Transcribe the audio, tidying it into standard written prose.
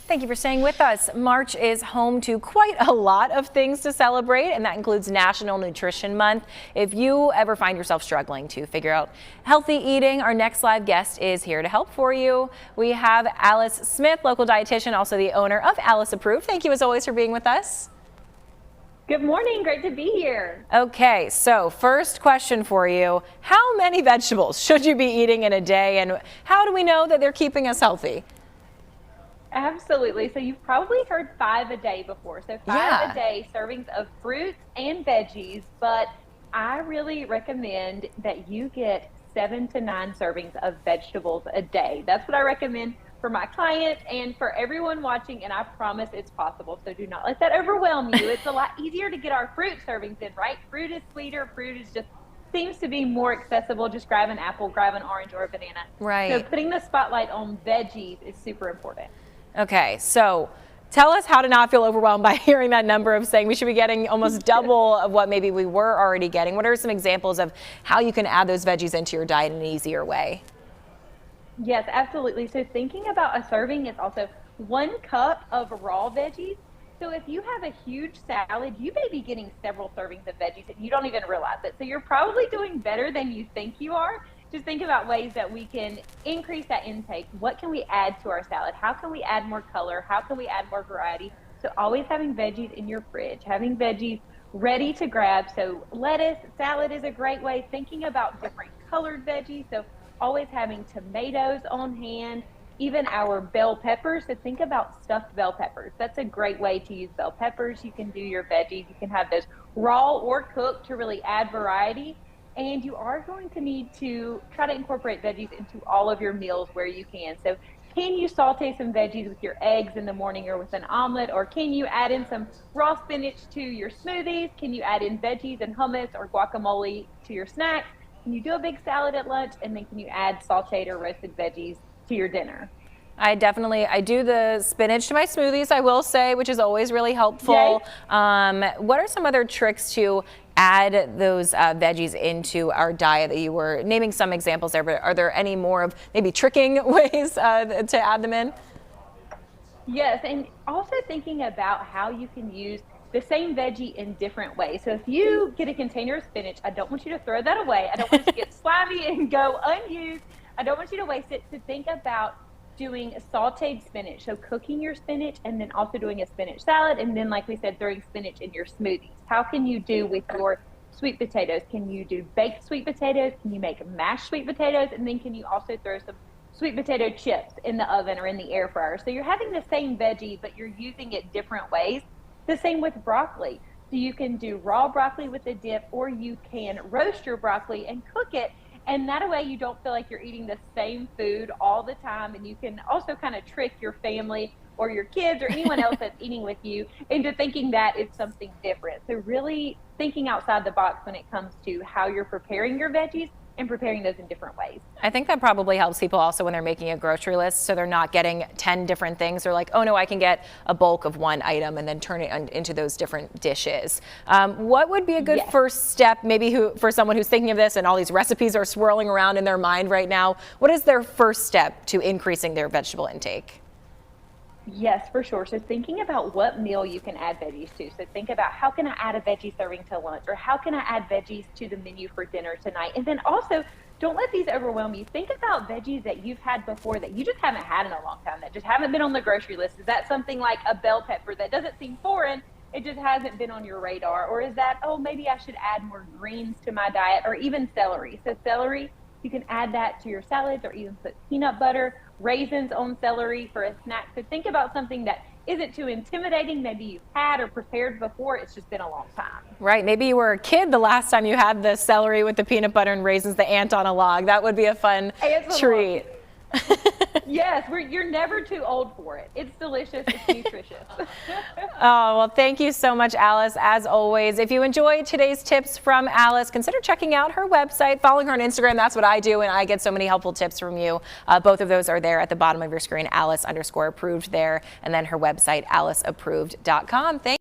Thank you for staying with us. March is home to quite a lot of things to celebrate, and that includes National Nutrition Month. If you ever find yourself struggling to figure out healthy eating, our next live guest is here to help for you. We have Alice Smith, local dietitian, also the owner of Alice Approved. Thank you as always for being with us. Good morning. Great to be here. Okay, so first question for you. How many vegetables should you be eating in a day, and how do we know that they're keeping us healthy? Absolutely. So you've probably heard 5 a day before. So 5 a day servings of fruits and veggies, but I really recommend that you get 7 to 9 servings of vegetables a day. That's what I recommend for my clients and for everyone watching, and I promise it's possible. So do not let that overwhelm you. It's a lot easier to get our fruit servings in, right? Fruit is sweeter. Fruit is just seems to be more accessible. Just grab an apple, grab an orange or a banana. Right. So putting the spotlight on veggies is super important. Okay, so tell us how to not feel overwhelmed by hearing that number of saying we should be getting almost double of what maybe we were already getting. What are some examples of how you can add those veggies into your diet in an easier way? Yes, absolutely. So thinking about a serving is also 1 cup of raw veggies. So if you have a huge salad, you may be getting several servings of veggies and you don't even realize it. So you're probably doing better than you think you are. Just think about ways that we can increase that intake. What can we add to our salad? How can we add more color? How can we add more variety? So always having veggies in your fridge, having veggies ready to grab. So lettuce, salad is a great way. Thinking about different colored veggies. So always having tomatoes on hand, even our bell peppers. So think about stuffed bell peppers. That's a great way to use bell peppers. You can do your veggies. You can have those raw or cooked to really add variety. And you are going to need to try to incorporate veggies into all of your meals where you can. So can you saute some veggies with your eggs in the morning or with an omelet? Or can you add in some raw spinach to your smoothies? Can you add in veggies and hummus or guacamole to your snacks? Can you do a big salad at lunch? And then can you add sauteed or roasted veggies to your dinner? I do the spinach to my smoothies, I will say, which is always really helpful. What are some other tricks to add those veggies into our diet that you were naming some examples there, but are there any more of maybe tricking ways to add them in? Yes, and also thinking about how you can use the same veggie in different ways. So if you get a container of spinach, I don't want you to throw that away. I don't want it to get slimy and go unused. I don't want you to waste it. So think about doing a sauteed spinach, so cooking your spinach and then also doing a spinach salad, and then like we said, throwing spinach in your smoothies. How can you do with your sweet potatoes? Can you do baked sweet potatoes? Can you make mashed sweet potatoes? And then can you also throw some sweet potato chips in the oven or in the air fryer? So you're having the same veggie, but you're using it different ways. The same with broccoli. So you can do raw broccoli with a dip, or you can roast your broccoli and cook it. And that way you don't feel like you're eating the same food all the time. And you can also kind of trick your family or your kids or anyone else that's eating with you into thinking that it's something different. So really thinking outside the box when it comes to how you're preparing your veggies and preparing those in different ways. I think that probably helps people also when they're making a grocery list, so they're not getting 10 different things. They're like, oh no, I can get a bulk of one item and then turn it into those different dishes. What would be a good first step, maybe for someone who's thinking of this and all these recipes are swirling around in their mind right now? What is their first step to increasing their vegetable intake? Yes, for sure. So thinking about what meal you can add veggies to. So think about, how can I add a veggie serving to lunch, or how can I add veggies to the menu for dinner tonight? And then also, don't let these overwhelm you. Think about veggies that you've had before that you just haven't had in a long time, that just haven't been on the grocery list. Is that something like a bell pepper that doesn't seem foreign, it just hasn't been on your radar? Or is that, oh, maybe I should add more greens to my diet, or even celery? So celery, you can add that to your salads, or even put peanut butter, raisins on celery for a snack. So think about something that isn't too intimidating. Maybe you've had or prepared before. It's just been a long time. Right. Maybe you were a kid the last time you had the celery with the peanut butter and raisins, the ant on a log. That would be a fun treat. Yes, you're never too old for it. It's delicious. It's nutritious. Oh, well, thank you so much, Alice, as always. If you enjoyed today's tips from Alice, consider checking out her website, following her on Instagram. That's what I do, and I get so many helpful tips from you. Both of those are there at the bottom of your screen, Alice_approved there, and then her website, aliceapproved.com. Thank you.